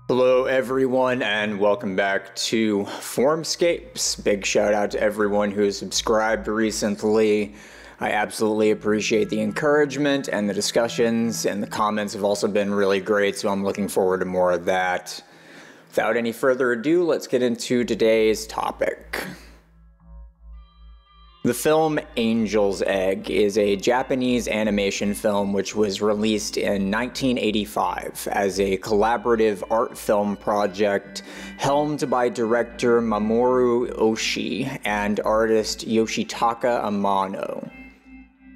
Hello everyone and welcome back to Formscapes. Big shout out to everyone who has subscribed recently. I absolutely appreciate the encouragement and the discussions, and the comments have also been really great, so I'm looking forward to more of that. Without any further ado, let's get into today's topic. The film Angel's Egg is a Japanese animation film which was released in 1985 as a collaborative art film project helmed by director Mamoru Oshii and artist Yoshitaka Amano.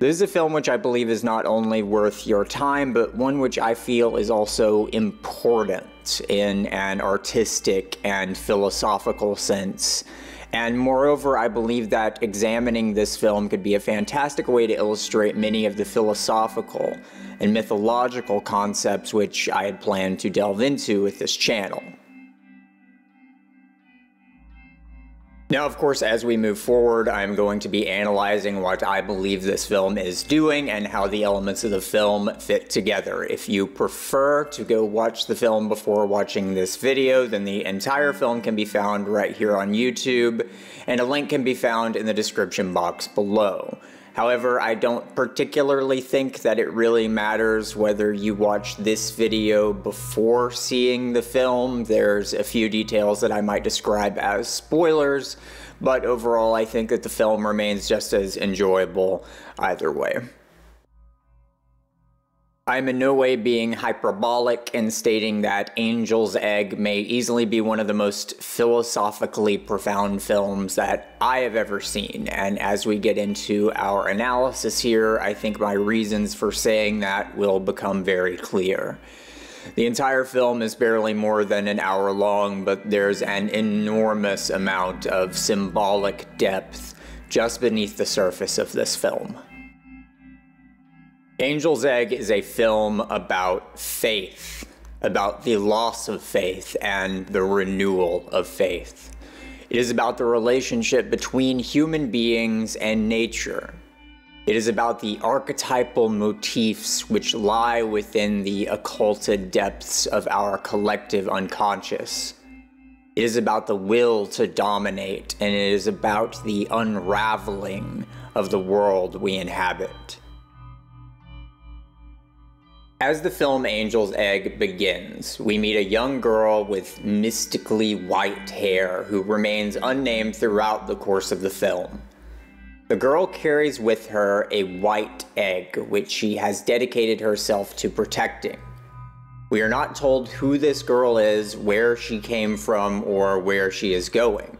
This is a film which I believe is not only worth your time, but one which I feel is also important in an artistic and philosophical sense. And moreover, I believe that examining this film could be a fantastic way to illustrate many of the philosophical and mythological concepts which I had planned to delve into with this channel. Now, of course, as we move forward, I'm going to be analyzing what I believe this film is doing and how the elements of the film fit together. If you prefer to go watch the film before watching this video, then the entire film can be found right here on YouTube, and a link can be found in the description box below. However, I don't particularly think that it really matters whether you watch this video before seeing the film. There's a few details that I might describe as spoilers, but overall I think that the film remains just as enjoyable either way. I'm in no way being hyperbolic in stating that Angel's Egg may easily be one of the most philosophically profound films that I have ever seen, and as we get into our analysis here, I think my reasons for saying that will become very clear. The entire film is barely more than an hour long, but there's an enormous amount of symbolic depth just beneath the surface of this film. Angel's Egg is a film about faith, about the loss of faith and the renewal of faith. It is about the relationship between human beings and nature. It is about the archetypal motifs which lie within the occulted depths of our collective unconscious. It is about the will to dominate, and it is about the unraveling of the world we inhabit. As the film Angel's Egg begins, we meet a young girl with mystically white hair who remains unnamed throughout the course of the film. The girl carries with her a white egg, which she has dedicated herself to protecting. We are not told who this girl is, where she came from, or where she is going.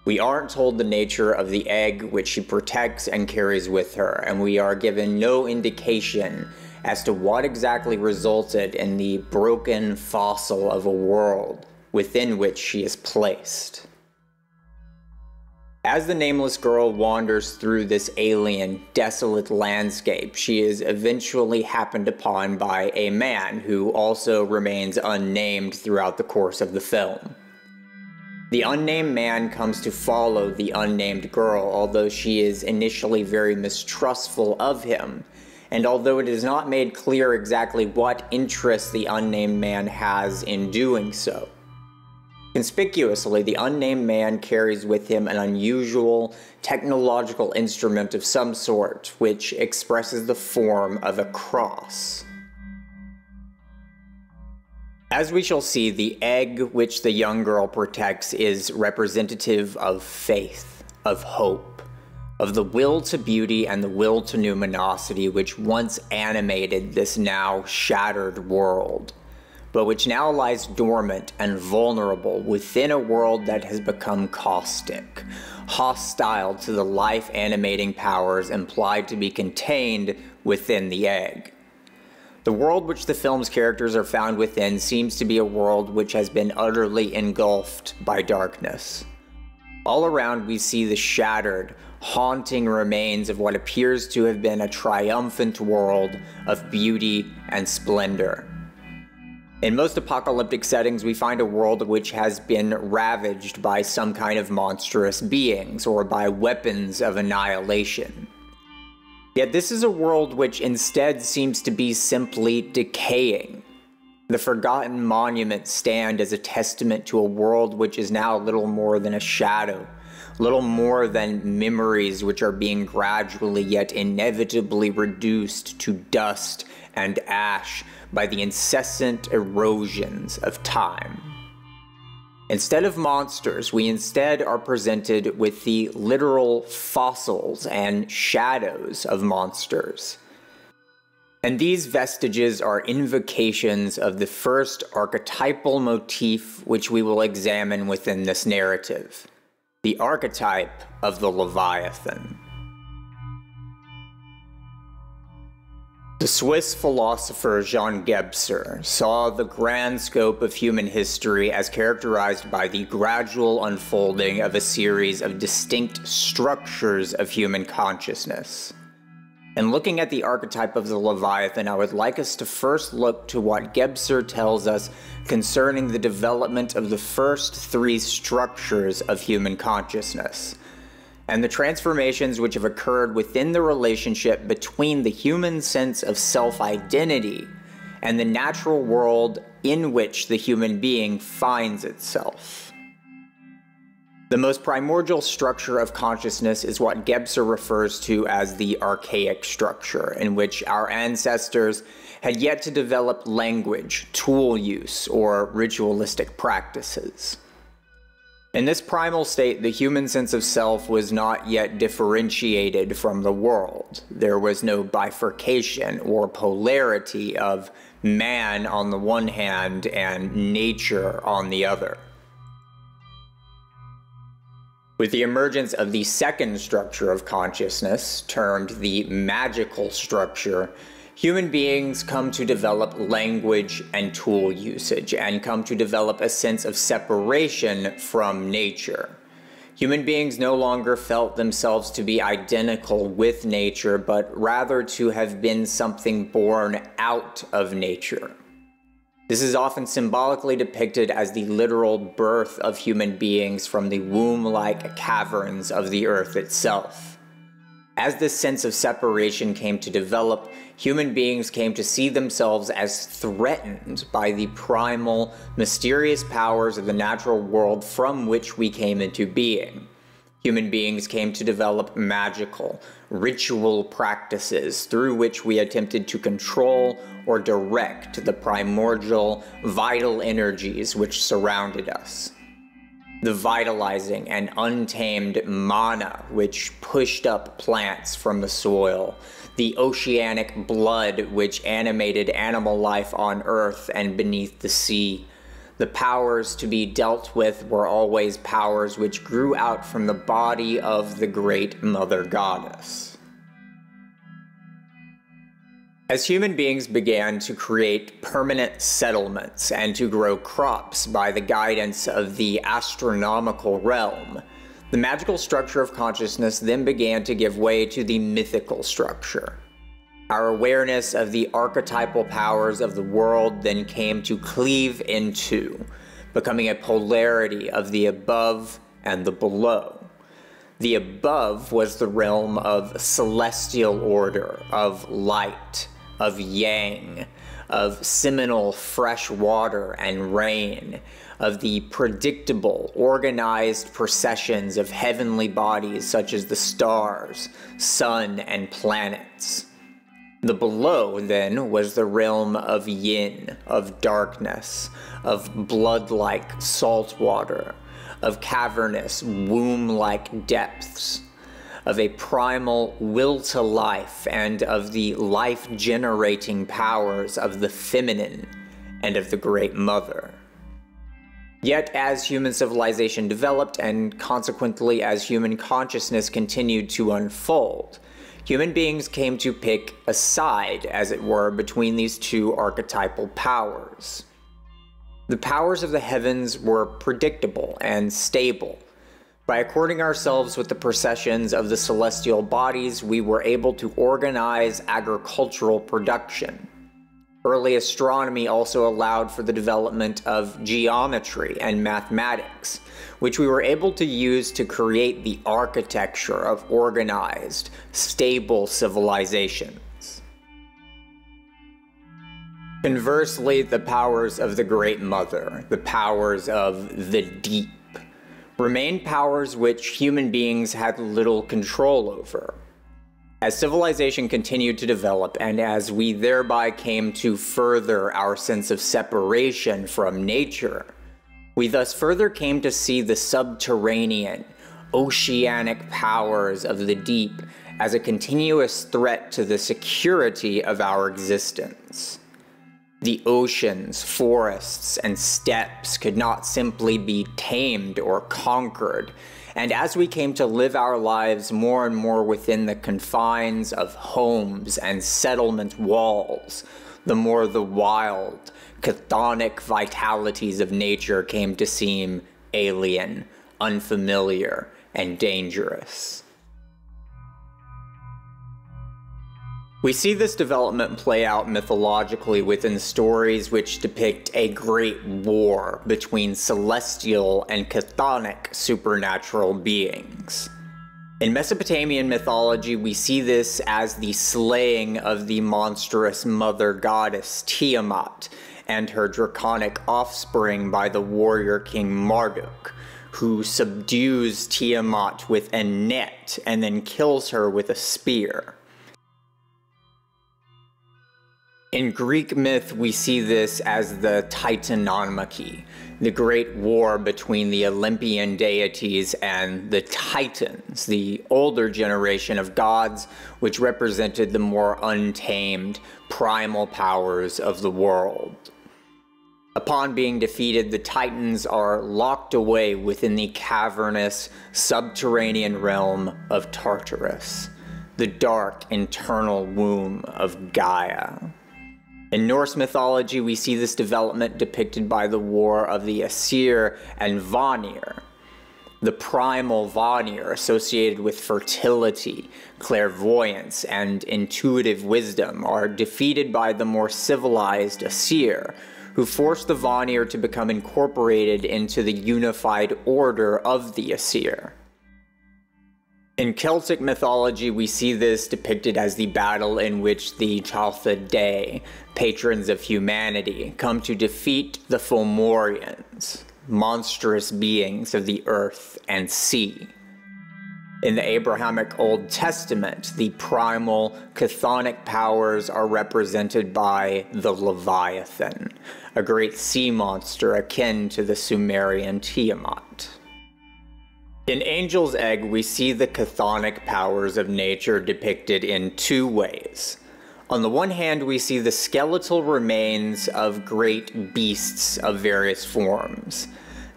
We aren't told the nature of the egg which she protects and carries with her, and we are given no indication as to what exactly resulted in the broken fossil of a world within which she is placed. As the nameless girl wanders through this alien, desolate landscape, she is eventually happened upon by a man who also remains unnamed throughout the course of the film. The unnamed man comes to follow the unnamed girl, although she is initially very mistrustful of him, and although it is not made clear exactly what interest the unnamed man has in doing so. Conspicuously, the unnamed man carries with him an unusual technological instrument of some sort, which expresses the form of a cross. As we shall see, the egg which the young girl protects is representative of faith, of hope, of the will to beauty and the will to numinosity which once animated this now shattered world, but which now lies dormant and vulnerable within a world that has become caustic, hostile to the life-animating powers implied to be contained within the egg. The world which the film's characters are found within seems to be a world which has been utterly engulfed by darkness. All around we see the shattered, haunting remains of what appears to have been a triumphant world of beauty and splendor. In most apocalyptic settings, we find a world which has been ravaged by some kind of monstrous beings or by weapons of annihilation. Yet this is a world which instead seems to be simply decaying. The forgotten monuments stand as a testament to a world which is now little more than a shadow, little more than memories which are being gradually yet inevitably reduced to dust and ash by the incessant erosions of time. Instead of monsters, we instead are presented with the literal fossils and shadows of monsters. And these vestiges are invocations of the first archetypal motif which we will examine within this narrative, the archetype of the Leviathan. The Swiss philosopher Jean Gebser saw the grand scope of human history as characterized by the gradual unfolding of a series of distinct structures of human consciousness. In looking at the archetype of the Leviathan, I would like us to first look to what Gebser tells us concerning the development of the first three structures of human consciousness, and the transformations which have occurred within the relationship between the human sense of self-identity and the natural world in which the human being finds itself. The most primordial structure of consciousness is what Gebser refers to as the archaic structure, in which our ancestors had yet to develop language, tool use, or ritualistic practices. In this primal state, the human sense of self was not yet differentiated from the world. There was no bifurcation or polarity of man on the one hand and nature on the other. With the emergence of the second structure of consciousness, termed the magical structure, human beings come to develop language and tool usage, and come to develop a sense of separation from nature. Human beings no longer felt themselves to be identical with nature, but rather to have been something born out of nature. This is often symbolically depicted as the literal birth of human beings from the womb-like caverns of the earth itself. As this sense of separation came to develop, human beings came to see themselves as threatened by the primal, mysterious powers of the natural world from which we came into being. Human beings came to develop magical, ritual practices through which we attempted to control or direct the primordial, vital energies which surrounded us. The vitalizing and untamed mana which pushed up plants from the soil, the oceanic blood which animated animal life on Earth and beneath the sea. The powers to be dealt with were always powers which grew out from the body of the great Mother Goddess. As human beings began to create permanent settlements and to grow crops by the guidance of the astronomical realm, the magical structure of consciousness then began to give way to the mythical structure. Our awareness of the archetypal powers of the world then came to cleave in two, becoming a polarity of the above and the below. The above was the realm of celestial order, of light, of yang, of seminal fresh water and rain, of the predictable, organized processions of heavenly bodies such as the stars, sun, and planets. The below, then, was the realm of yin, of darkness, of blood-like salt water, of cavernous, womb-like depths, of a primal will to life, and of the life-generating powers of the feminine and of the Great Mother. Yet as human civilization developed, and consequently as human consciousness continued to unfold, human beings came to pick a side, as it were, between these two archetypal powers. The powers of the heavens were predictable and stable. By according ourselves with the processions of the celestial bodies, we were able to organize agricultural production. Early astronomy also allowed for the development of geometry and mathematics, which we were able to use to create the architecture of organized, stable civilizations. Conversely, the powers of the Great Mother, the powers of the deep, remained powers which human beings had little control over. As civilization continued to develop, and as we thereby came to further our sense of separation from nature, we thus further came to see the subterranean, oceanic powers of the deep as a continuous threat to the security of our existence. The oceans, forests, and steppes could not simply be tamed or conquered, and as we came to live our lives more and more within the confines of homes and settlement walls, the more the wild, chthonic vitalities of nature came to seem alien, unfamiliar, and dangerous. We see this development play out mythologically within stories which depict a great war between celestial and chthonic supernatural beings. In Mesopotamian mythology, we see this as the slaying of the monstrous mother goddess Tiamat and her draconic offspring by the warrior king Marduk, who subdues Tiamat with a net and then kills her with a spear. In Greek myth, we see this as the Titanomachy, the great war between the Olympian deities and the Titans, the older generation of gods which represented the more untamed, primal powers of the world. Upon being defeated, the Titans are locked away within the cavernous, subterranean realm of Tartarus, the dark internal womb of Gaia. In Norse mythology, we see this development depicted by the war of the Aesir and Vanir. The primal Vanir, associated with fertility, clairvoyance, and intuitive wisdom, are defeated by the more civilized Aesir, who force the Vanir to become incorporated into the unified order of the Aesir. In Celtic mythology, we see this depicted as the battle in which the Tuatha Dé, patrons of humanity, come to defeat the Fomorians, monstrous beings of the earth and sea. In the Abrahamic Old Testament, the primal chthonic powers are represented by the Leviathan, a great sea monster akin to the Sumerian Tiamat. In Angel's Egg, we see the chthonic powers of nature depicted in two ways. On the one hand, we see the skeletal remains of great beasts of various forms.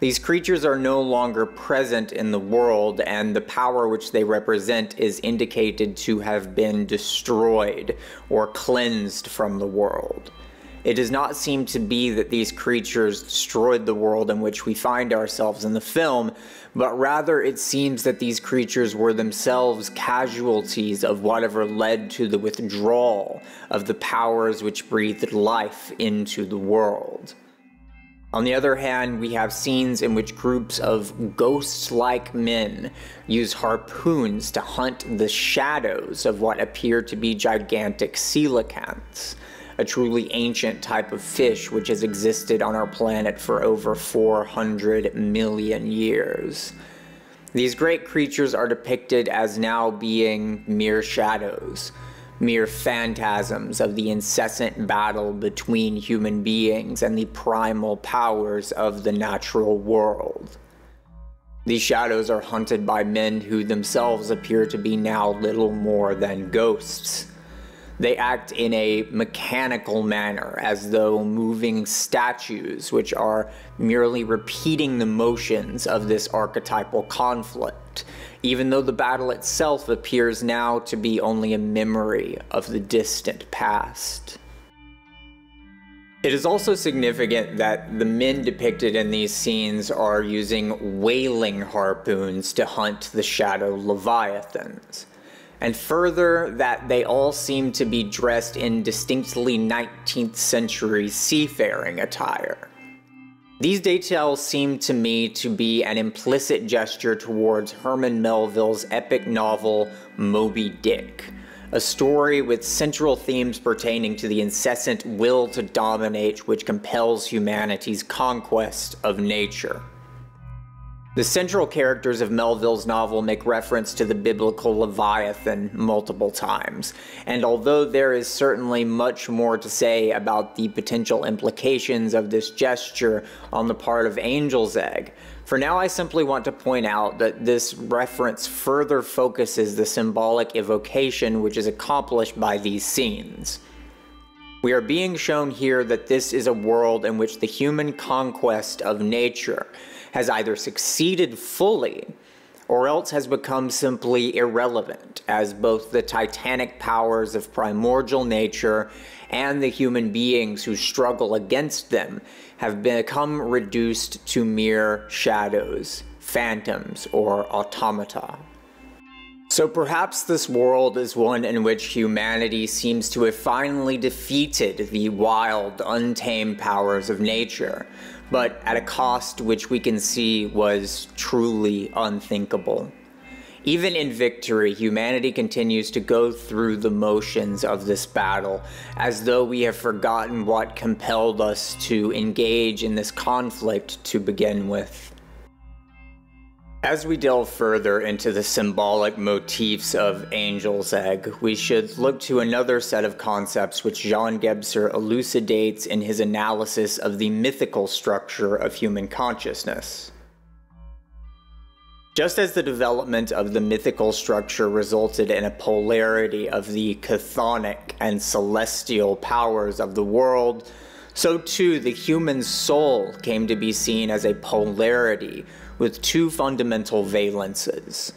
These creatures are no longer present in the world, and the power which they represent is indicated to have been destroyed or cleansed from the world. It does not seem to be that these creatures destroyed the world in which we find ourselves in the film, but rather it seems that these creatures were themselves casualties of whatever led to the withdrawal of the powers which breathed life into the world. On the other hand, we have scenes in which groups of ghost-like men use harpoons to hunt the shadows of what appear to be gigantic coelacanths, a truly ancient type of fish which has existed on our planet for over 400 million years. These great creatures are depicted as now being mere shadows, mere phantasms of the incessant battle between human beings and the primal powers of the natural world. These shadows are hunted by men who themselves appear to be now little more than ghosts. They act in a mechanical manner, as though moving statues which are merely repeating the motions of this archetypal conflict, even though the battle itself appears now to be only a memory of the distant past. It is also significant that the men depicted in these scenes are using whaling harpoons to hunt the shadow leviathans. And further, that they all seem to be dressed in distinctly 19th century seafaring attire. These details seem to me to be an implicit gesture towards Herman Melville's epic novel Moby Dick, a story with central themes pertaining to the incessant will to dominate which compels humanity's conquest of nature. The central characters of Melville's novel make reference to the biblical Leviathan multiple times, and although there is certainly much more to say about the potential implications of this gesture on the part of Angel's Egg, for now I simply want to point out that this reference further focuses the symbolic evocation which is accomplished by these scenes. We are being shown here that this is a world in which the human conquest of nature has either succeeded fully or else has become simply irrelevant, as both the titanic powers of primordial nature and the human beings who struggle against them have become reduced to mere shadows, phantoms, or automata. So perhaps this world is one in which humanity seems to have finally defeated the wild, untamed powers of nature, but at a cost which we can see was truly unthinkable. Even in victory, humanity continues to go through the motions of this battle, as though we have forgotten what compelled us to engage in this conflict to begin with. As we delve further into the symbolic motifs of Angel's Egg, we should look to another set of concepts which Jean Gebser elucidates in his analysis of the mythical structure of human consciousness. Just as the development of the mythical structure resulted in a polarity of the chthonic and celestial powers of the world, so too the human soul came to be seen as a polarity with two fundamental valences.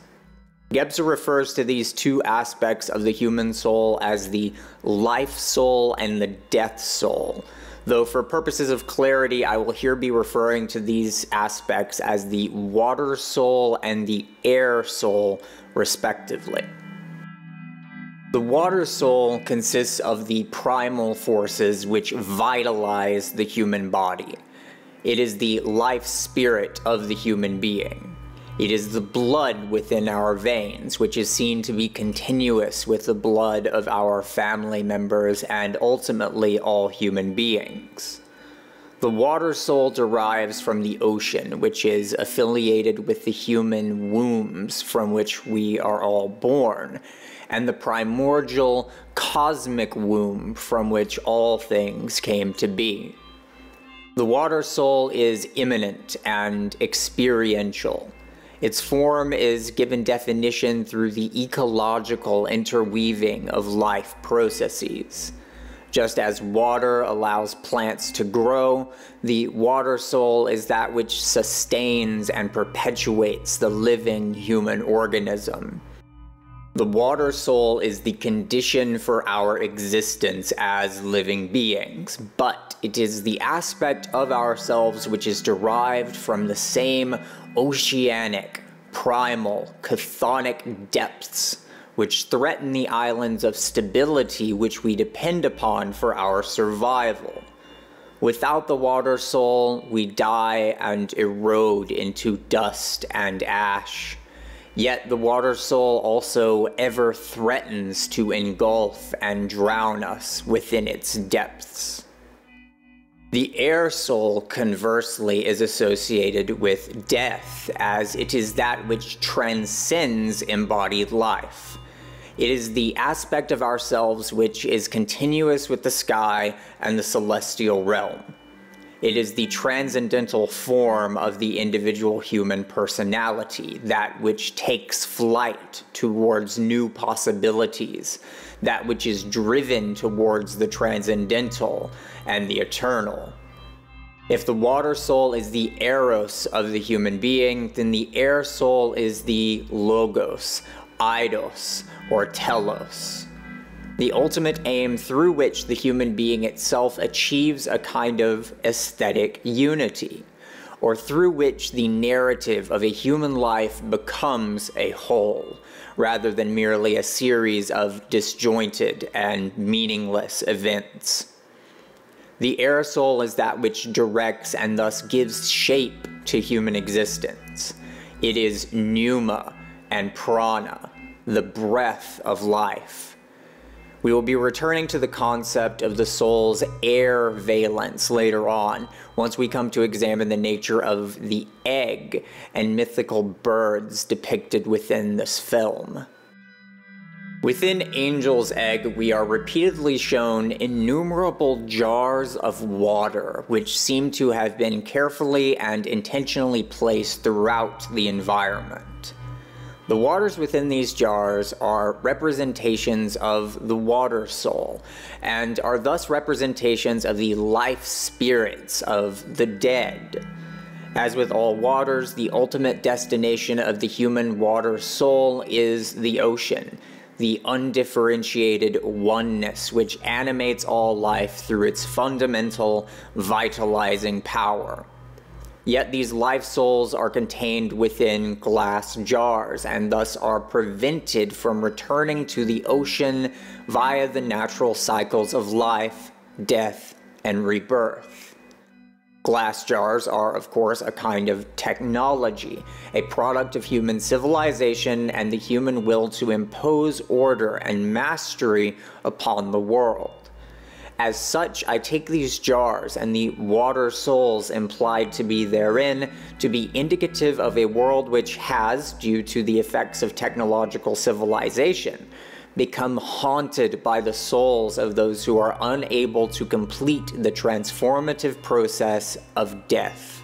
Gebser refers to these two aspects of the human soul as the life soul and the death soul, though for purposes of clarity I will here be referring to these aspects as the water soul and the air soul, respectively. The water soul consists of the primal forces which vitalize the human body. It is the life spirit of the human being. It is the blood within our veins, which is seen to be continuous with the blood of our family members and ultimately all human beings. The water soul derives from the ocean, which is affiliated with the human wombs from which we are all born, and the primordial cosmic womb from which all things came to be. The water soul is immanent and experiential. Its form is given definition through the ecological interweaving of life processes. Just as water allows plants to grow, the water soul is that which sustains and perpetuates the living human organism. The water soul is the condition for our existence as living beings, but it is the aspect of ourselves which is derived from the same oceanic, primal, chthonic depths which threaten the islands of stability which we depend upon for our survival. Without the water soul, we die and erode into dust and ash. Yet the water soul also ever threatens to engulf and drown us within its depths. The air soul, conversely, is associated with death, as it is that which transcends embodied life. It is the aspect of ourselves which is continuous with the sky and the celestial realm. It is the transcendental form of the individual human personality, that which takes flight towards new possibilities, that which is driven towards the transcendental and the eternal. If the water soul is the eros of the human being, then the air soul is the logos, eidos, or telos. The ultimate aim through which the human being itself achieves a kind of aesthetic unity, or through which the narrative of a human life becomes a whole, rather than merely a series of disjointed and meaningless events. The air soul is that which directs and thus gives shape to human existence. It is pneuma and prana, the breath of life. We will be returning to the concept of the soul's air valence later on, once we come to examine the nature of the egg and mythical birds depicted within this film. Within Angel's Egg, we are repeatedly shown innumerable jars of water, which seem to have been carefully and intentionally placed throughout the environment. The waters within these jars are representations of the water soul, and are thus representations of the life spirits of the dead. As with all waters, the ultimate destination of the human water soul is the ocean, the undifferentiated oneness which animates all life through its fundamental, vitalizing power. Yet these life souls are contained within glass jars, and thus are prevented from returning to the ocean via the natural cycles of life, death, and rebirth. Glass jars are, of course, a kind of technology, a product of human civilization and the human will to impose order and mastery upon the world. As such, I take these jars and the water souls implied to be therein to be indicative of a world which has, due to the effects of technological civilization, become haunted by the souls of those who are unable to complete the transformative process of death.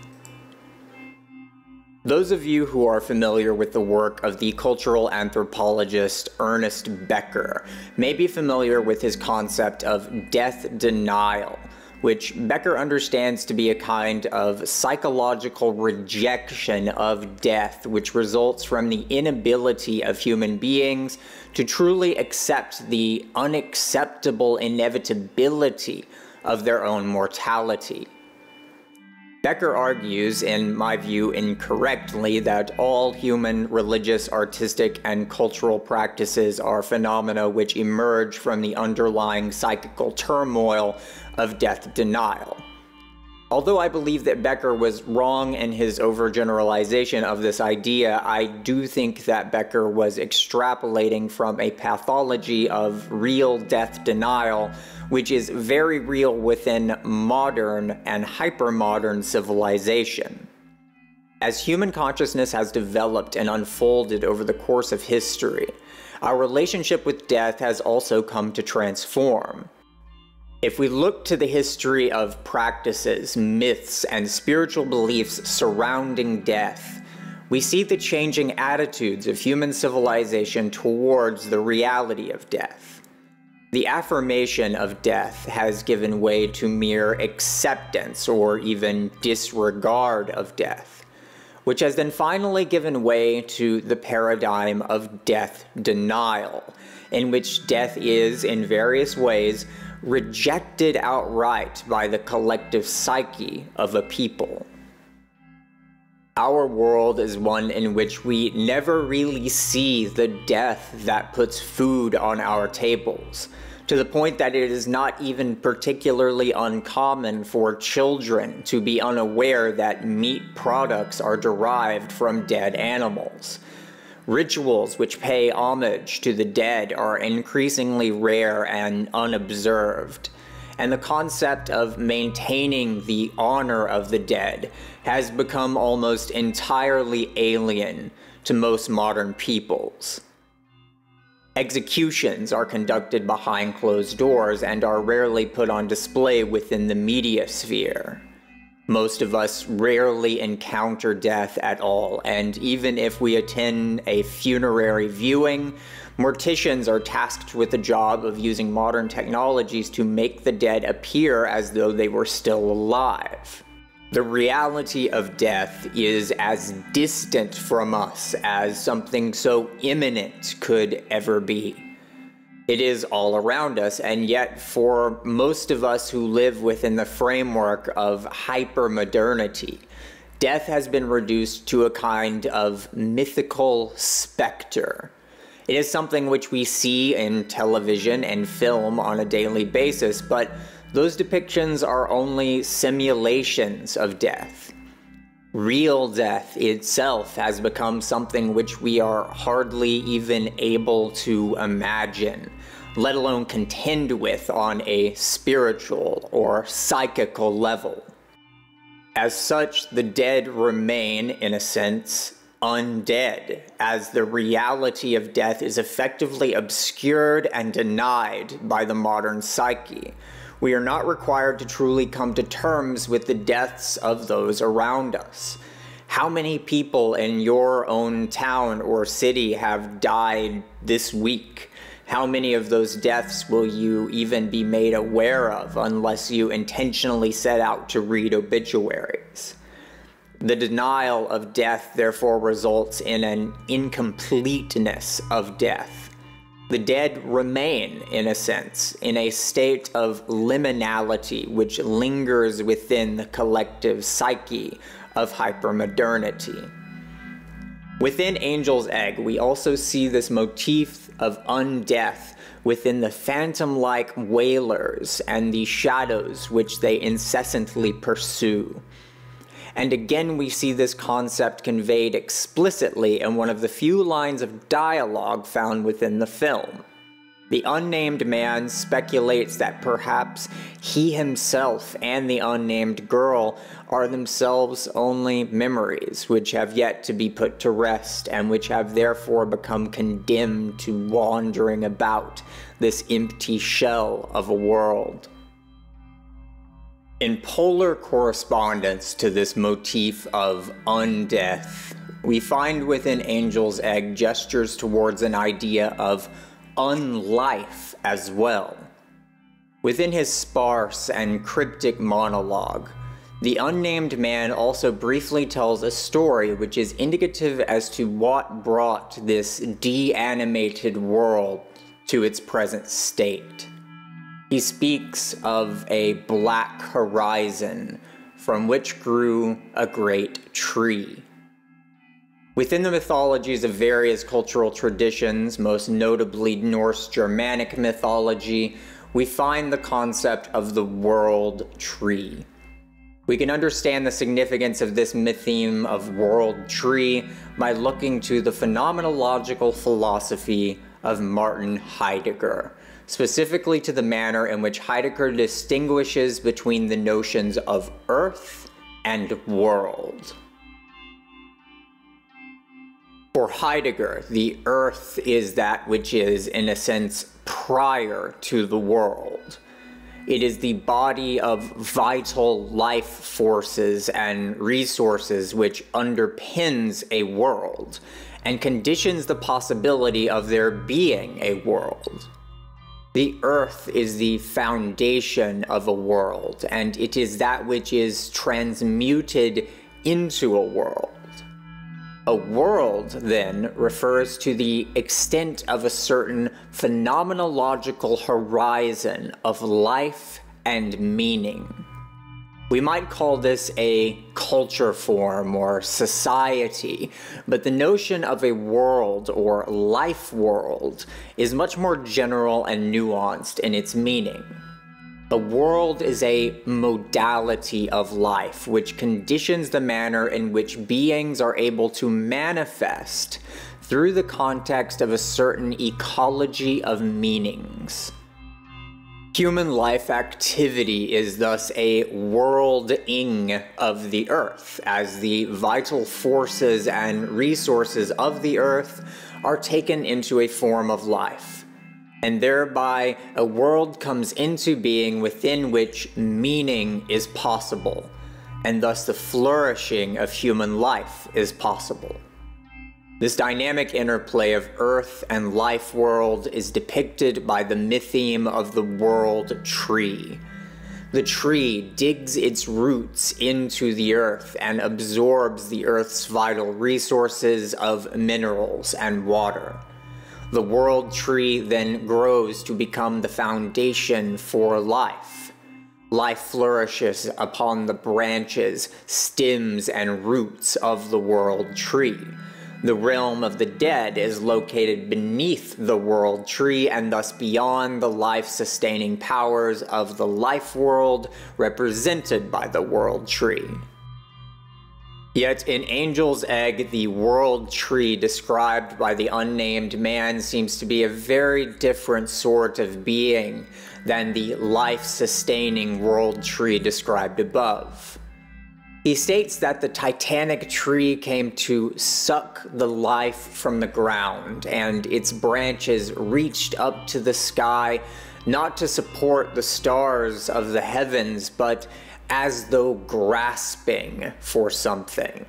Those of you who are familiar with the work of the cultural anthropologist Ernest Becker may be familiar with his concept of death denial, which Becker understands to be a kind of psychological rejection of death, which results from the inability of human beings to truly accept the unacceptable inevitability of their own mortality. Becker argues, in my view incorrectly, that all human religious, artistic, and cultural practices are phenomena which emerge from the underlying psychical turmoil of death denial. Although I believe that Becker was wrong in his overgeneralization of this idea, I do think that Becker was extrapolating from a pathology of real death denial, which is very real within modern and hypermodern civilization. As human consciousness has developed and unfolded over the course of history, our relationship with death has also come to transform. If we look to the history of practices, myths, and spiritual beliefs surrounding death, we see the changing attitudes of human civilization towards the reality of death. The affirmation of death has given way to mere acceptance or even disregard of death, which has then finally given way to the paradigm of death denial, in which death is, in various ways, rejected outright by the collective psyche of a people. Our world is one in which we never really see the death that puts food on our tables, to the point that it is not even particularly uncommon for children to be unaware that meat products are derived from dead animals. Rituals which pay homage to the dead are increasingly rare and unobserved, and the concept of maintaining the honor of the dead has become almost entirely alien to most modern peoples. Executions are conducted behind closed doors and are rarely put on display within the media sphere. Most of us rarely encounter death at all, and even if we attend a funerary viewing, morticians are tasked with the job of using modern technologies to make the dead appear as though they were still alive. The reality of death is as distant from us as something so imminent could ever be. It is all around us, and yet for most of us who live within the framework of hypermodernity, death has been reduced to a kind of mythical specter. It is something which we see in television and film on a daily basis, but those depictions are only simulations of death. Real death itself has become something which we are hardly even able to imagine. let alone contend with on a spiritual or psychical level. As such, the dead remain, in a sense, undead, as the reality of death is effectively obscured and denied by the modern psyche. We are not required to truly come to terms with the deaths of those around us. How many people in your own town or city have died this week? How many of those deaths will you even be made aware of unless you intentionally set out to read obituaries? The denial of death therefore results in an incompleteness of death. The dead remain, in a sense, in a state of liminality which lingers within the collective psyche of hypermodernity. Within Angel's Egg, we also see this motif of undeath within the phantom-like wailers and the shadows which they incessantly pursue. And again, we see this concept conveyed explicitly in one of the few lines of dialogue found within the film. The unnamed man speculates that perhaps he himself and the unnamed girl are themselves only memories which have yet to be put to rest and which have therefore become condemned to wandering about this empty shell of a world. In polar correspondence to this motif of undeath, we find within Angel's Egg gestures towards an idea of unlife as well. Within his sparse and cryptic monologue, the unnamed man also briefly tells a story which is indicative as to what brought this de-animated world to its present state. He speaks of a black horizon from which grew a great tree. Within the mythologies of various cultural traditions, most notably Norse Germanic mythology, we find the concept of the world tree. We can understand the significance of this mytheme of world tree by looking to the phenomenological philosophy of Martin Heidegger, specifically to the manner in which Heidegger distinguishes between the notions of earth and world. For Heidegger, the earth is that which is, in a sense, prior to the world. It is the body of vital life forces and resources which underpins a world and conditions the possibility of there being a world. The earth is the foundation of a world, and it is that which is transmuted into a world. A world, then, refers to the extent of a certain phenomenological horizon of life and meaning. We might call this a culture form or society, but the notion of a world or life world is much more general and nuanced in its meaning. A world is a modality of life which conditions the manner in which beings are able to manifest through the context of a certain ecology of meanings. Human life activity is thus a worlding of the earth, as the vital forces and resources of the earth are taken into a form of life, and thereby a world comes into being within which meaning is possible, and thus the flourishing of human life is possible. This dynamic interplay of earth and life world is depicted by the mytheme of the world tree. The tree digs its roots into the earth and absorbs the earth's vital resources of minerals and water. The world tree then grows to become the foundation for life. Life flourishes upon the branches, stems, and roots of the world tree. The realm of the dead is located beneath the world tree and thus beyond the life-sustaining powers of the life world represented by the world tree. Yet in Angel's Egg, the world tree described by the unnamed man seems to be a very different sort of being than the life-sustaining world tree described above. He states that the titanic tree came to suck the life from the ground, and its branches reached up to the sky, not to support the stars of the heavens, but as though grasping for something.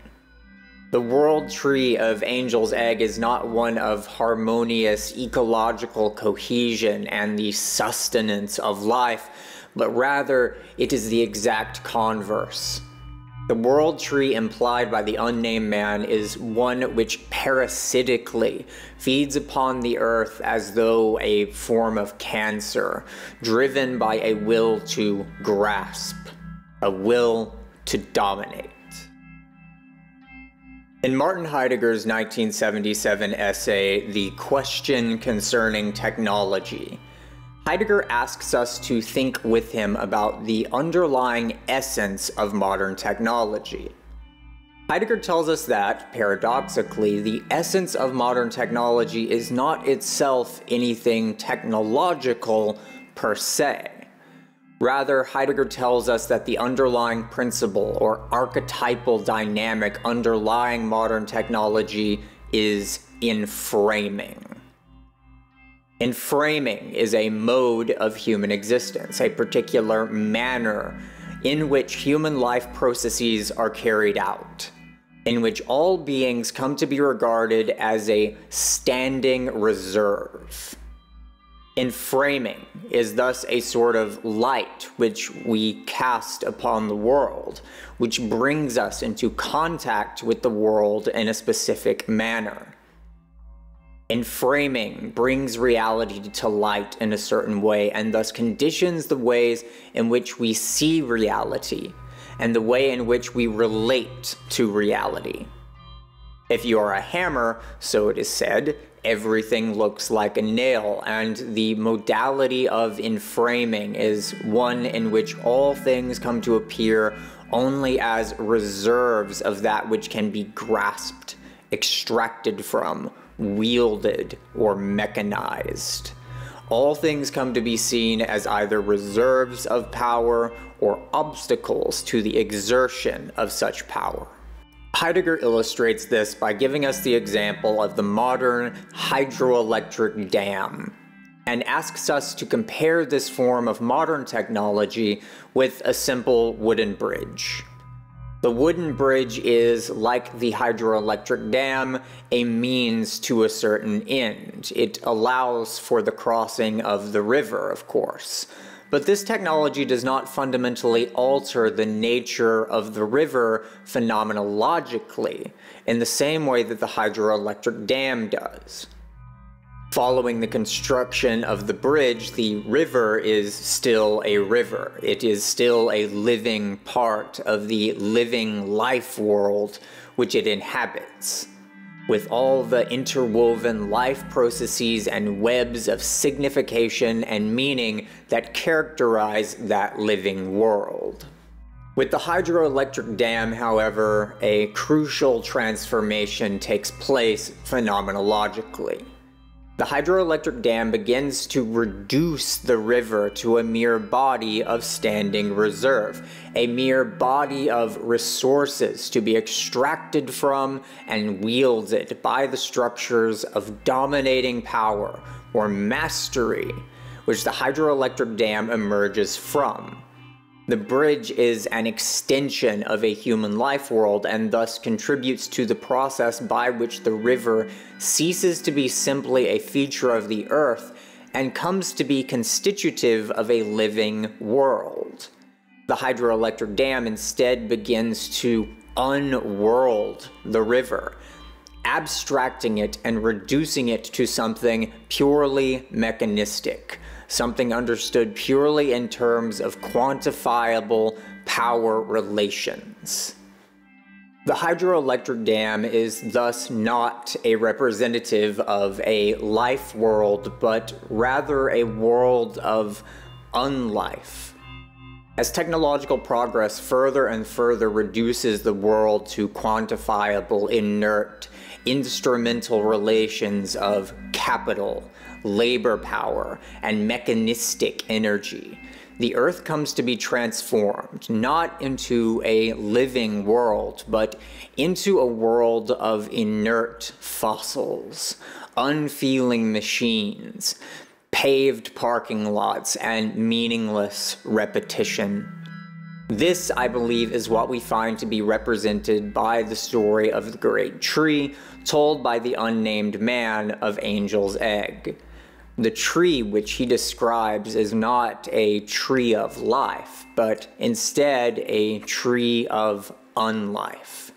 The world tree of Angel's Egg is not one of harmonious ecological cohesion and the sustenance of life, but rather it is the exact converse. The world tree implied by the unnamed man is one which parasitically feeds upon the earth as though a form of cancer, driven by a will to grasp, a will to dominate. In Martin Heidegger's 1977 essay, The Question Concerning Technology, Heidegger asks us to think with him about the underlying essence of modern technology. Heidegger tells us that, paradoxically, the essence of modern technology is not itself anything technological per se. Rather, Heidegger tells us that the underlying principle or archetypal dynamic underlying modern technology is inframing. Inframing is a mode of human existence, a particular manner in which human life processes are carried out, in which all beings come to be regarded as a standing reserve. Inframing is thus a sort of light which we cast upon the world, which brings us into contact with the world in a specific manner. Inframing brings reality to light in a certain way and thus conditions the ways in which we see reality and the way in which we relate to reality. If you are a hammer, so it is said, everything looks like a nail, and the modality of inframing is one in which all things come to appear only as reserves of that which can be grasped, extracted from, wielded, or mechanized. All things come to be seen as either reserves of power or obstacles to the exertion of such power. Heidegger illustrates this by giving us the example of the modern hydroelectric dam, and asks us to compare this form of modern technology with a simple wooden bridge. The wooden bridge is, like the hydroelectric dam, a means to a certain end. It allows for the crossing of the river, of course. But this technology does not fundamentally alter the nature of the river phenomenologically, in the same way that the hydroelectric dam does. Following the construction of the bridge, the river is still a river. It is still a living part of the living life world which it inhabits, with all the interwoven life processes and webs of signification and meaning that characterize that living world. With the hydroelectric dam, however, a crucial transformation takes place phenomenologically. The hydroelectric dam begins to reduce the river to a mere body of standing reserve, a mere body of resources to be extracted from and wielded by the structures of dominating power or mastery, which the hydroelectric dam emerges from. The bridge is an extension of a human life world and thus contributes to the process by which the river ceases to be simply a feature of the earth and comes to be constitutive of a living world. The hydroelectric dam instead begins to unworld the river, abstracting it and reducing it to something purely mechanistic, something understood purely in terms of quantifiable power relations. The hydroelectric dam is thus not a representative of a life world, but rather a world of unlife. As technological progress further and further reduces the world to quantifiable, inert, instrumental relations of capital, labor power, and mechanistic energy, the Earth comes to be transformed, not into a living world, but into a world of inert fossils, unfeeling machines, paved parking lots, and meaningless repetition. This, I believe, is what we find to be represented by the story of the great tree told by the unnamed man of Angel's Egg. The tree which he describes is not a tree of life, but instead a tree of unlife.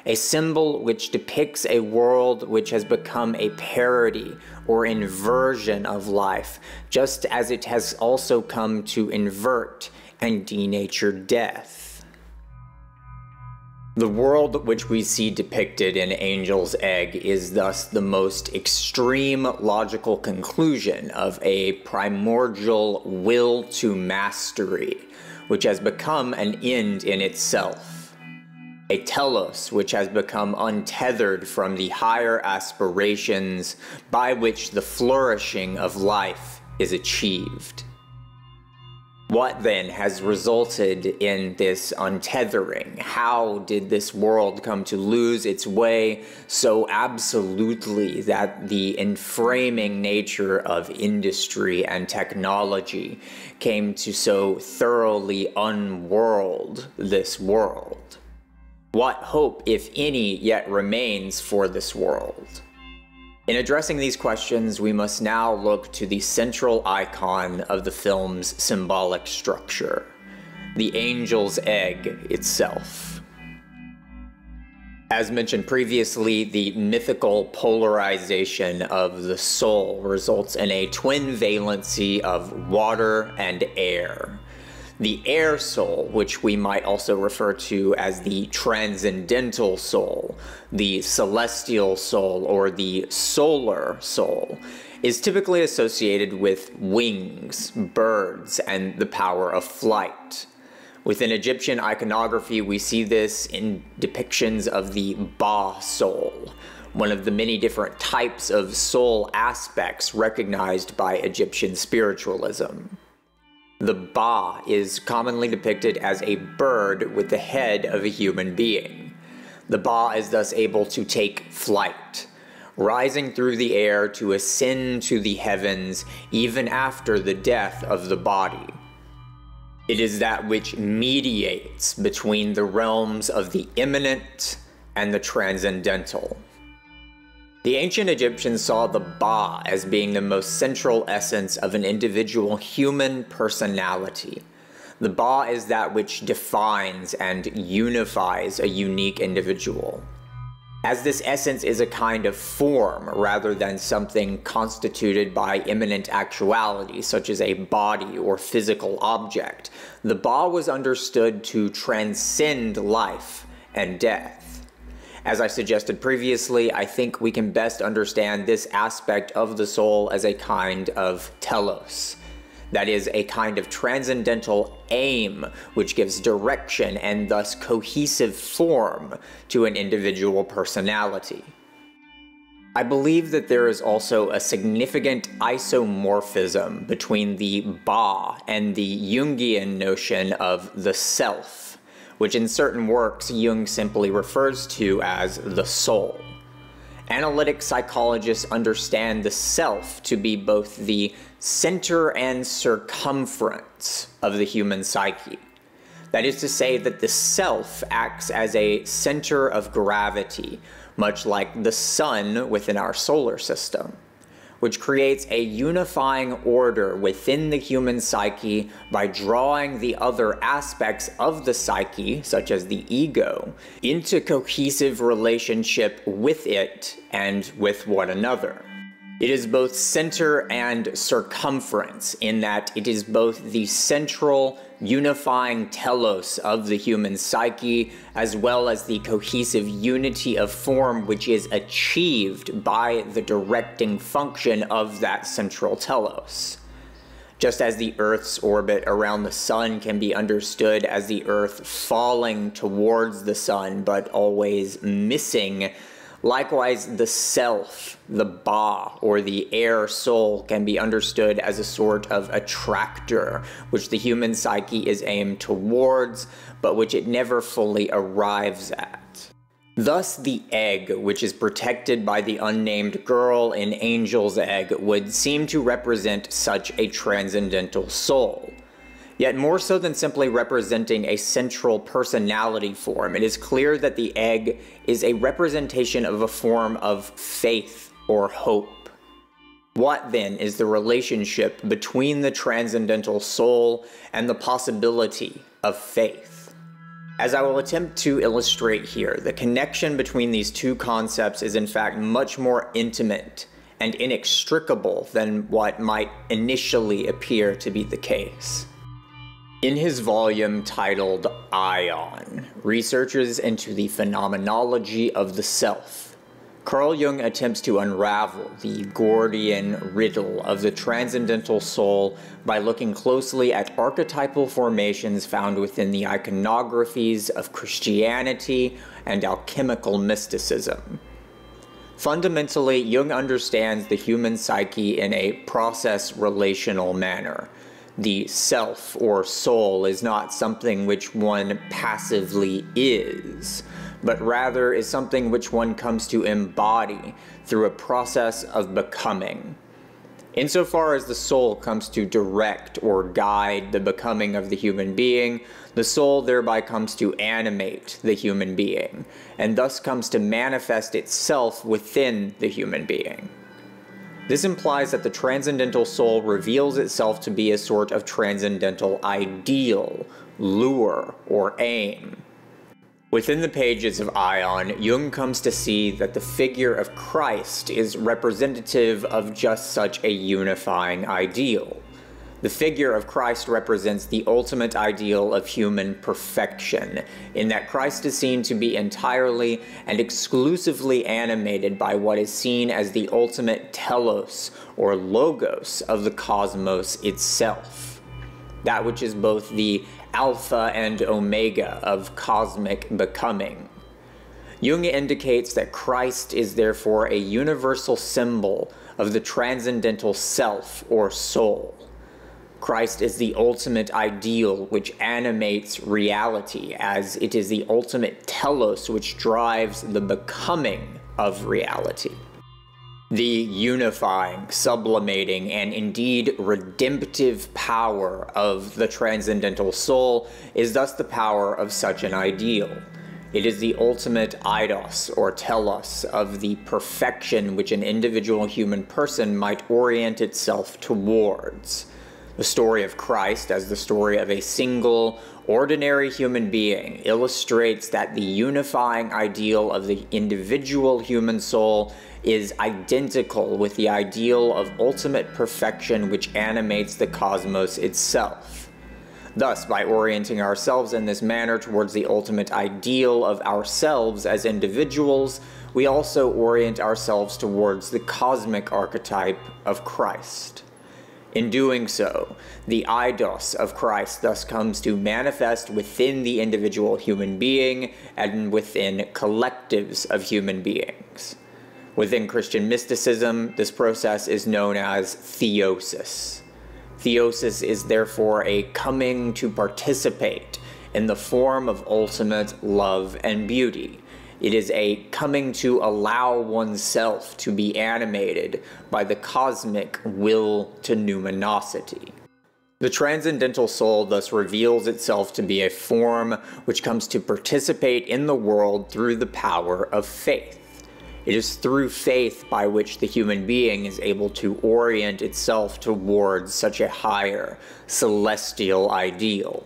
A symbol which depicts a world which has become a parody or inversion of life, just as it has also come to invert and denature death. The world which we see depicted in Angel's Egg is thus the most extreme logical conclusion of a primordial will to mastery, which has become an end in itself. A telos which has become untethered from the higher aspirations by which the flourishing of life is achieved. What then has resulted in this untethering? How did this world come to lose its way so absolutely that the enframing nature of industry and technology came to so thoroughly unworld this world? What hope, if any, yet remains for this world? In addressing these questions, we must now look to the central icon of the film's symbolic structure, the Angel's Egg itself. As mentioned previously, the mythical polarization of the soul results in a twin valency of water and air. The air soul, which we might also refer to as the transcendental soul, the celestial soul, or the solar soul, is typically associated with wings, birds, and the power of flight. Within Egyptian iconography, we see this in depictions of the Ba soul, one of the many different types of soul aspects recognized by Egyptian spiritualism. The Ba is commonly depicted as a bird with the head of a human being. The Ba is thus able to take flight, rising through the air to ascend to the heavens even after the death of the body. It is that which mediates between the realms of the immanent and the transcendental. The ancient Egyptians saw the Ba as being the most central essence of an individual human personality. The Ba is that which defines and unifies a unique individual. As this essence is a kind of form rather than something constituted by immanent actuality, such as a body or physical object, the Ba was understood to transcend life and death. As I suggested previously, I think we can best understand this aspect of the soul as a kind of telos. That is, a kind of transcendental aim which gives direction and thus cohesive form to an individual personality. I believe that there is also a significant isomorphism between the Ba and the Jungian notion of the self, which in certain works Jung simply refers to as the soul. Analytic psychologists understand the self to be both the center and circumference of the human psyche. That is to say that the self acts as a center of gravity, much like the sun within our solar system, which creates a unifying order within the human psyche by drawing the other aspects of the psyche, such as the ego, into cohesive relationship with it and with one another. It is both center and circumference, in that it is both the central, unifying telos of the human psyche, as well as the cohesive unity of form which is achieved by the directing function of that central telos. Just as the Earth's orbit around the sun can be understood as the Earth falling towards the sun but always missing, likewise the self, the Ba, or the air soul, can be understood as a sort of attractor, which the human psyche is aimed towards, but which it never fully arrives at. Thus, the egg, which is protected by the unnamed girl in Angel's Egg, would seem to represent such a transcendental soul. Yet more so than simply representing a central personality form, it is clear that the egg is a representation of a form of faith or hope. What then is the relationship between the transcendental soul and the possibility of faith? As I will attempt to illustrate here, the connection between these two concepts is in fact much more intimate and inextricable than what might initially appear to be the case. In his volume titled Ion, Researches into the Phenomenology of the Self, Carl Jung attempts to unravel the Gordian riddle of the transcendental soul by looking closely at archetypal formations found within the iconographies of Christianity and alchemical mysticism. Fundamentally, Jung understands the human psyche in a process-relational manner. The self or soul is not something which one passively is, but rather is something which one comes to embody through a process of becoming. Insofar as the soul comes to direct or guide the becoming of the human being, the soul thereby comes to animate the human being, and thus comes to manifest itself within the human being. This implies that the transcendental soul reveals itself to be a sort of transcendental ideal, lure, or aim. Within the pages of Ion, Jung comes to see that the figure of Christ is representative of just such a unifying ideal. The figure of Christ represents the ultimate ideal of human perfection, in that Christ is seen to be entirely and exclusively animated by what is seen as the ultimate telos, or logos, of the cosmos itself. That which is both the alpha and omega of cosmic becoming. Jung indicates that Christ is therefore a universal symbol of the transcendental self or soul. Christ is the ultimate ideal which animates reality, as it is the ultimate telos which drives the becoming of reality. The unifying, sublimating, and indeed redemptive power of the transcendental soul is thus the power of such an ideal. It is the ultimate eidos, or telos, of the perfection which an individual human person might orient itself towards. The story of Christ as the story of a single, ordinary human being illustrates that the unifying ideal of the individual human soul is identical with the ideal of ultimate perfection which animates the cosmos itself. Thus, by orienting ourselves in this manner towards the ultimate ideal of ourselves as individuals, we also orient ourselves towards the cosmic archetype of Christ. In doing so, the eidos of Christ thus comes to manifest within the individual human being and within collectives of human beings. Within Christian mysticism, this process is known as theosis. Theosis is therefore a coming to participate in the form of ultimate love and beauty. It is a coming to allow oneself to be animated by the cosmic will to numinosity. The transcendental soul thus reveals itself to be a form which comes to participate in the world through the power of faith. It is through faith by which the human being is able to orient itself towards such a higher, celestial ideal.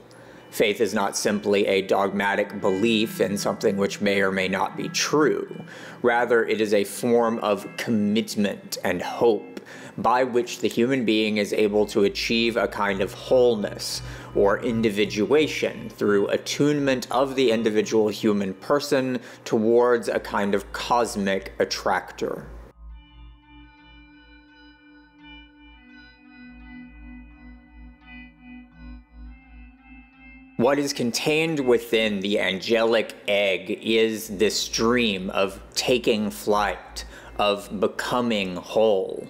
Faith is not simply a dogmatic belief in something which may or may not be true. Rather, it is a form of commitment and hope by which the human being is able to achieve a kind of wholeness or individuation through attunement of the individual human person towards a kind of cosmic attractor. What is contained within the angelic egg is this dream of taking flight, of becoming whole.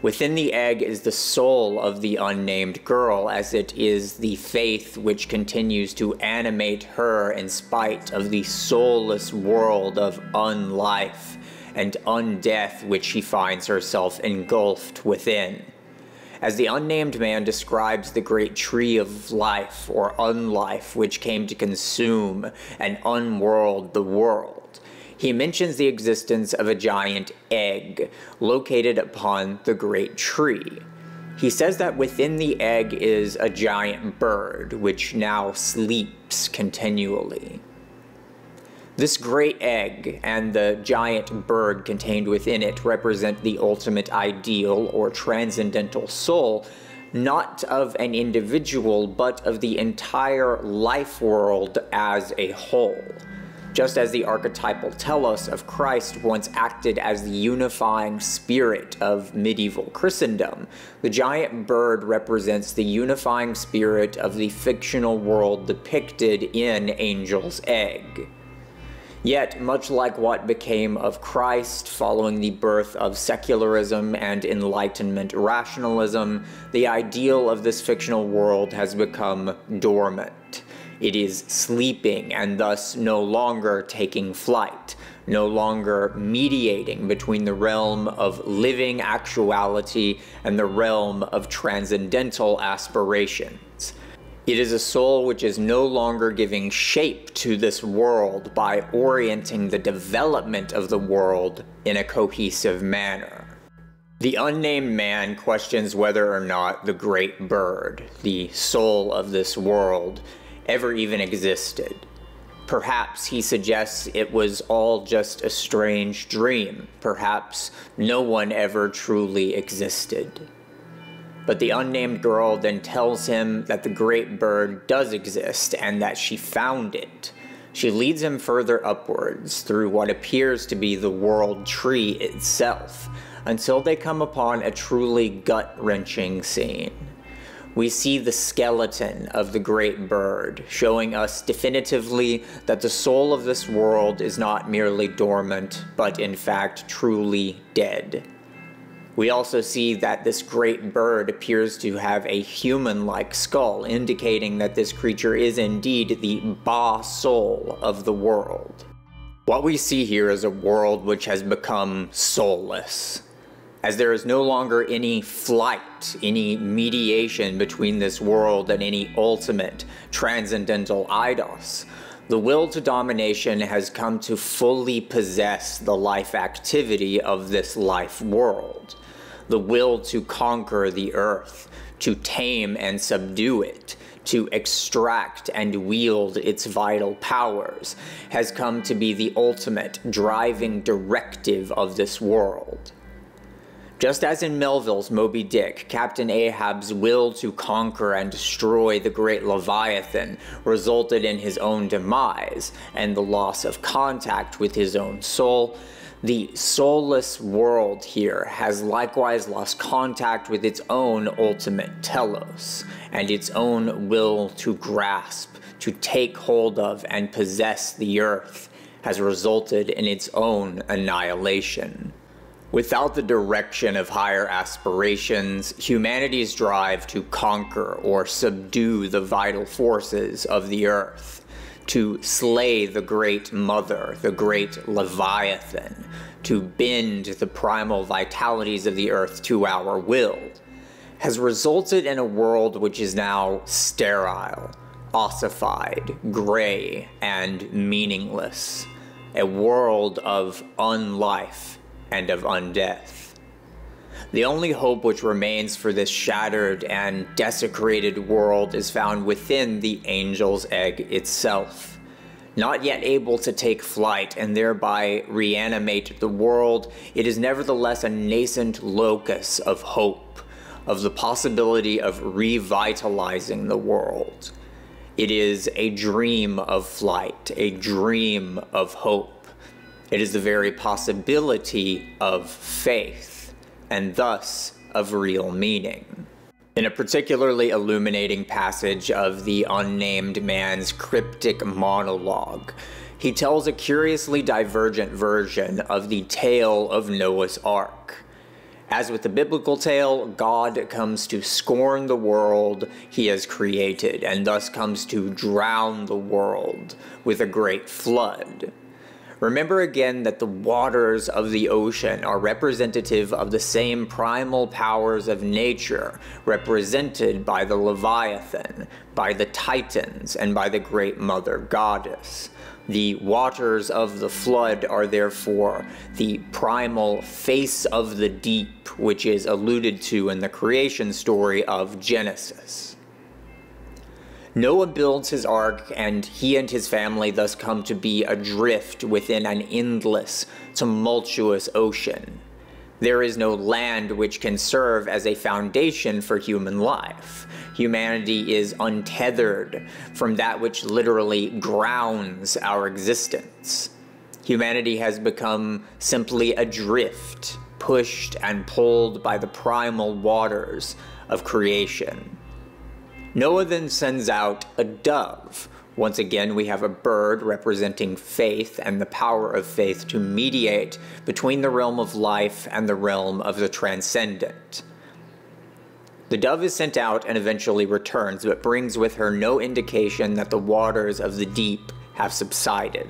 Within the egg is the soul of the unnamed girl, as it is the faith which continues to animate her in spite of the soulless world of unlife and undeath which she finds herself engulfed within. As the unnamed man describes the great tree of life or unlife which came to consume and unworld the world, he mentions the existence of a giant egg located upon the great tree. He says that within the egg is a giant bird which now sleeps continually. This great egg and the giant bird contained within it represent the ultimate ideal or transcendental soul, not of an individual, but of the entire life world as a whole. Just as the archetypal telos of Christ once acted as the unifying spirit of medieval Christendom, the giant bird represents the unifying spirit of the fictional world depicted in Angel's Egg. Yet, much like what became of Christ following the birth of secularism and Enlightenment rationalism, the ideal of this fictional world has become dormant. It is sleeping and thus no longer taking flight, no longer mediating between the realm of living actuality and the realm of transcendental aspirations. It is a soul which is no longer giving shape to this world by orienting the development of the world in a cohesive manner. The unnamed man questions whether or not the great bird, the soul of this world, ever even existed. Perhaps he suggests it was all just a strange dream. Perhaps no one ever truly existed. But the unnamed girl then tells him that the great bird does exist and that she found it. She leads him further upwards through what appears to be the world tree itself, until they come upon a truly gut-wrenching scene. We see the skeleton of the great bird, showing us definitively that the soul of this world is not merely dormant, but in fact truly dead. We also see that this great bird appears to have a human-like skull, indicating that this creature is indeed the Ba soul of the world. What we see here is a world which has become soulless, as there is no longer any flight, any mediation between this world and any ultimate transcendental eidos. The will to domination has come to fully possess the life activity of this life world. The will to conquer the earth, to tame and subdue it, to extract and wield its vital powers, has come to be the ultimate driving directive of this world. Just as in Melville's Moby Dick, Captain Ahab's will to conquer and destroy the great Leviathan resulted in his own demise and the loss of contact with his own soul, the soulless world here has likewise lost contact with its own ultimate telos, and its own will to grasp, to take hold of, and possess the earth has resulted in its own annihilation. Without the direction of higher aspirations, humanity's drive to conquer or subdue the vital forces of the earth, to slay the great mother, the great Leviathan, to bend the primal vitalities of the earth to our will, has resulted in a world which is now sterile, ossified, gray, and meaningless. A world of unlife and of undeath. The only hope which remains for this shattered and desecrated world is found within the Angel's Egg itself. Not yet able to take flight and thereby reanimate the world, it is nevertheless a nascent locus of hope, of the possibility of revitalizing the world. It is a dream of flight, a dream of hope. It is the very possibility of faith, and thus of real meaning. In a particularly illuminating passage of the unnamed man's cryptic monologue, he tells a curiously divergent version of the tale of Noah's Ark. As with the biblical tale, God comes to scorn the world he has created, and thus comes to drown the world with a great flood. Remember again that the waters of the ocean are representative of the same primal powers of nature, represented by the Leviathan, by the Titans, and by the Great Mother Goddess. The waters of the flood are therefore the primal face of the deep, which is alluded to in the creation story of Genesis. Noah builds his ark, and he and his family thus come to be adrift within an endless, tumultuous ocean. There is no land which can serve as a foundation for human life. Humanity is untethered from that which literally grounds our existence. Humanity has become simply adrift, pushed and pulled by the primal waters of creation. Noah then sends out a dove. Once again, we have a bird representing faith and the power of faith to mediate between the realm of life and the realm of the transcendent. The dove is sent out and eventually returns, but brings with her no indication that the waters of the deep have subsided.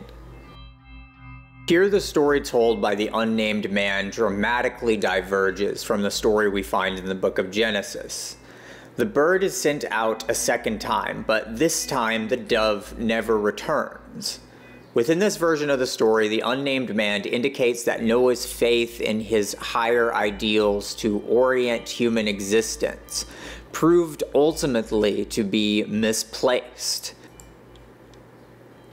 Here the story told by the unnamed man dramatically diverges from the story we find in the book of Genesis. The bird is sent out a second time, but this time the dove never returns. Within this version of the story, the unnamed man indicates that Noah's faith in his higher ideals to orient human existence proved ultimately to be misplaced.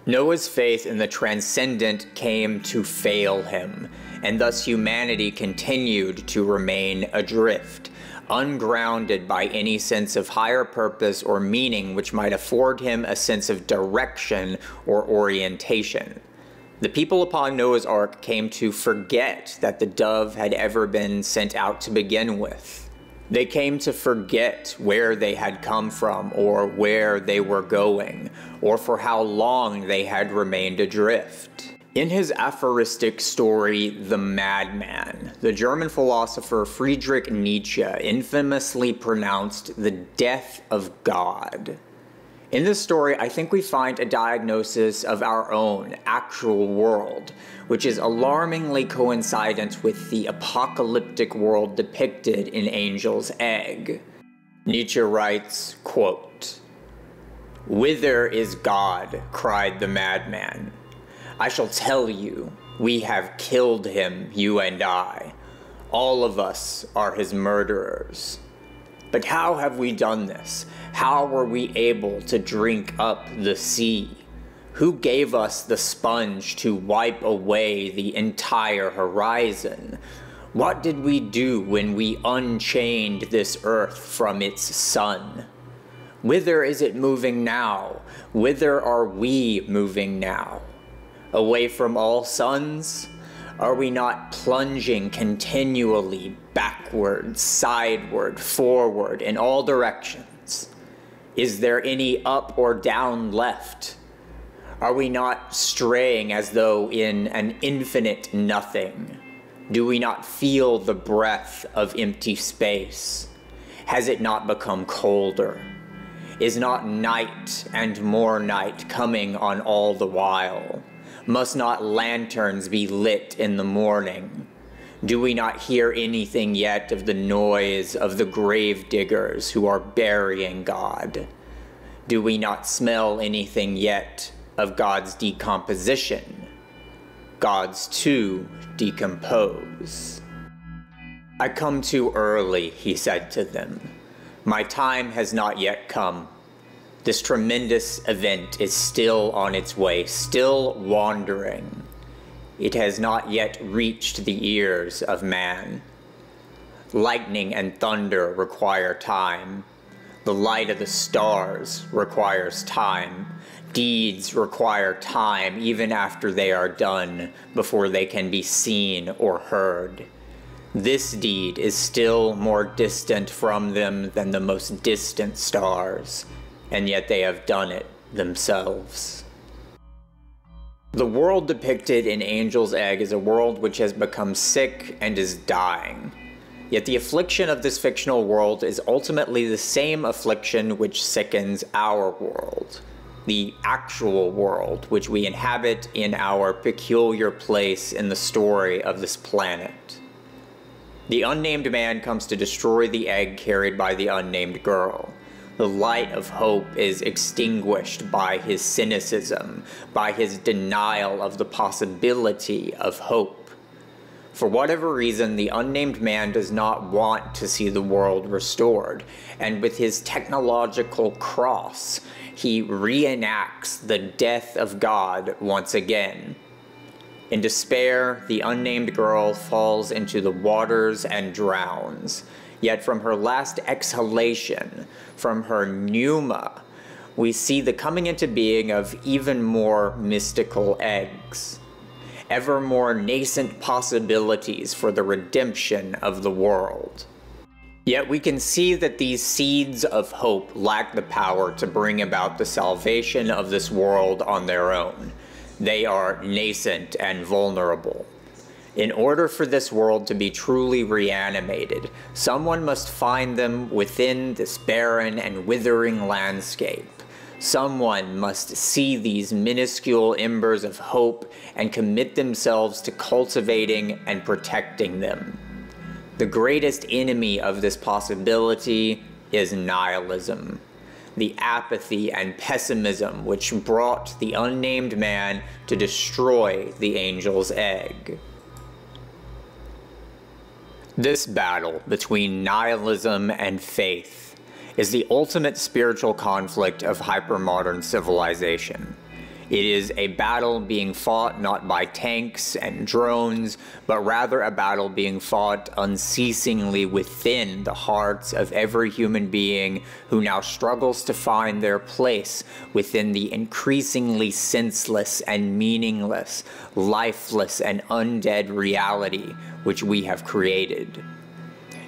Noah's faith in the transcendent came to fail him, and thus humanity continued to remain adrift, ungrounded by any sense of higher purpose or meaning which might afford him a sense of direction or orientation. The people upon Noah's Ark came to forget that the dove had ever been sent out to begin with. They came to forget where they had come from, or where they were going, or for how long they had remained adrift. In his aphoristic story, The Madman, the German philosopher Friedrich Nietzsche infamously pronounced the death of God. In this story, I think we find a diagnosis of our own actual world, which is alarmingly coincident with the apocalyptic world depicted in Angel's Egg. Nietzsche writes, quote, "Whither is God? Cried the madman. I shall tell you, we have killed him, you and I. All of us are his murderers. But how have we done this? How were we able to drink up the sea? Who gave us the sponge to wipe away the entire horizon? What did we do when we unchained this earth from its sun? Whither is it moving now? Whither are we moving now? Away from all suns? Are we not plunging continually backward, sideward, forward, in all directions? Is there any up or down left? Are we not straying as though in an infinite nothing? Do we not feel the breath of empty space? Has it not become colder? Is not night and more night coming on all the while? Must not lanterns be lit in the morning? Do we not hear anything yet of the noise of the grave diggers who are burying God? Do we not smell anything yet of God's decomposition? Gods too decompose. I come too early, he said to them. My time has not yet come. This tremendous event is still on its way, still wandering. It has not yet reached the ears of man. Lightning and thunder require time. The light of the stars requires time. Deeds require time even after they are done, before they can be seen or heard. This deed is still more distant from them than the most distant stars, and yet they have done it themselves. The world depicted in Angel's Egg is a world which has become sick and is dying. Yet the affliction of this fictional world is ultimately the same affliction which sickens our world. The actual world which we inhabit in our peculiar place in the story of this planet. The unnamed man comes to destroy the egg carried by the unnamed girl. The light of hope is extinguished by his cynicism, by his denial of the possibility of hope. For whatever reason, the unnamed man does not want to see the world restored, and with his technological cross, he reenacts the death of God once again. In despair, the unnamed girl falls into the waters and drowns. Yet from her last exhalation, from her pneuma, we see the coming into being of even more mystical eggs. Ever more nascent possibilities for the redemption of the world. Yet we can see that these seeds of hope lack the power to bring about the salvation of this world on their own. They are nascent and vulnerable. In order for this world to be truly reanimated, someone must find them within this barren and withering landscape. Someone must see these minuscule embers of hope and commit themselves to cultivating and protecting them. The greatest enemy of this possibility is nihilism, the apathy and pessimism which brought the unnamed man to destroy the angel's egg. This battle between nihilism and faith is the ultimate spiritual conflict of hypermodern civilization. It is a battle being fought not by tanks and drones, but rather a battle being fought unceasingly within the hearts of every human being who now struggles to find their place within the increasingly senseless and meaningless, lifeless and undead reality which we have created.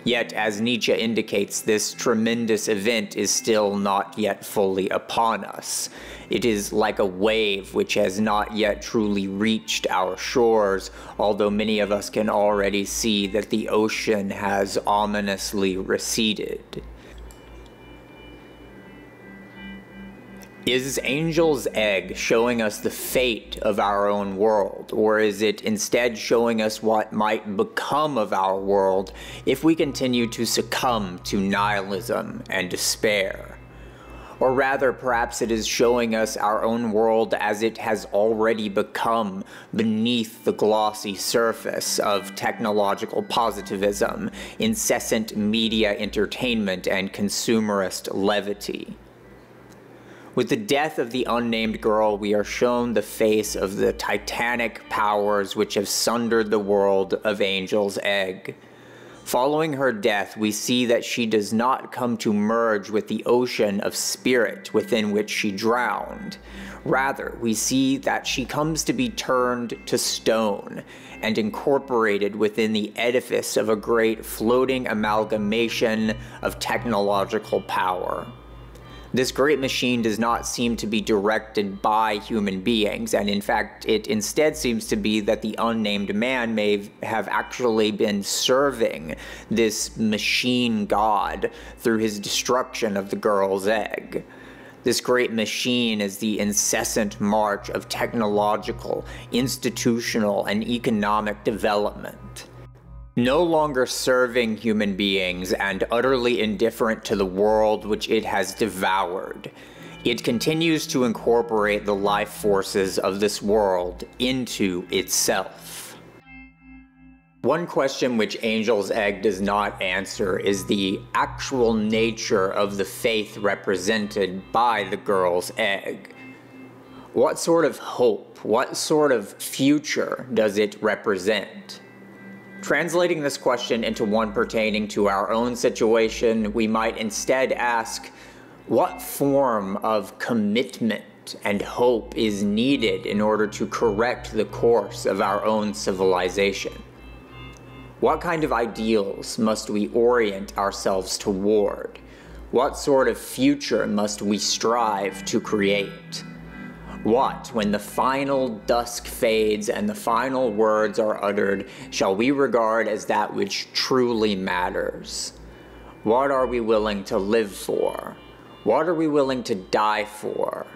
Yet, as Nietzsche indicates, this tremendous event is still not yet fully upon us. It is like a wave which has not yet truly reached our shores, although many of us can already see that the ocean has ominously receded. Is Angel's Egg showing us the fate of our own world, or is it instead showing us what might become of our world if we continue to succumb to nihilism and despair? Or rather, perhaps it is showing us our own world as it has already become beneath the glossy surface of technological positivism, incessant media entertainment, and consumerist levity. With the death of the unnamed girl, we are shown the face of the titanic powers which have sundered the world of Angel's Egg. Following her death, we see that she does not come to merge with the ocean of spirit within which she drowned. Rather, we see that she comes to be turned to stone and incorporated within the edifice of a great floating amalgamation of technological power. This great machine does not seem to be directed by human beings, and in fact, it instead seems to be that the unnamed man may have actually been serving this machine god through his destruction of the girl's egg. This great machine is the incessant march of technological, institutional, and economic development. No longer serving human beings and utterly indifferent to the world which it has devoured, it continues to incorporate the life forces of this world into itself. One question which Angel's Egg does not answer is the actual nature of the faith represented by the girl's egg. What sort of hope, what sort of future does it represent? Translating this question into one pertaining to our own situation, we might instead ask, what form of commitment and hope is needed in order to correct the course of our own civilization? What kind of ideals must we orient ourselves toward? What sort of future must we strive to create? What, when the final dusk fades and the final words are uttered, shall we regard as that which truly matters? What are we willing to live for? What are we willing to die for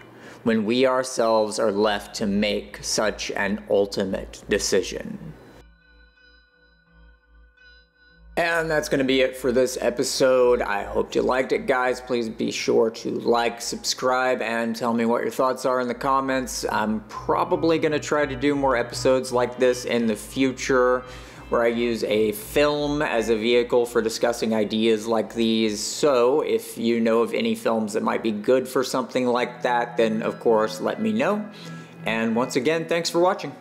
when we ourselves are left to make such an ultimate decision? And that's going to be it for this episode. I hope you liked it, guys. Please be sure to like, subscribe, and tell me what your thoughts are in the comments. I'm probably going to try to do more episodes like this in the future, where I use a film as a vehicle for discussing ideas like these. So if you know of any films that might be good for something like that, then of course let me know. And once again, thanks for watching.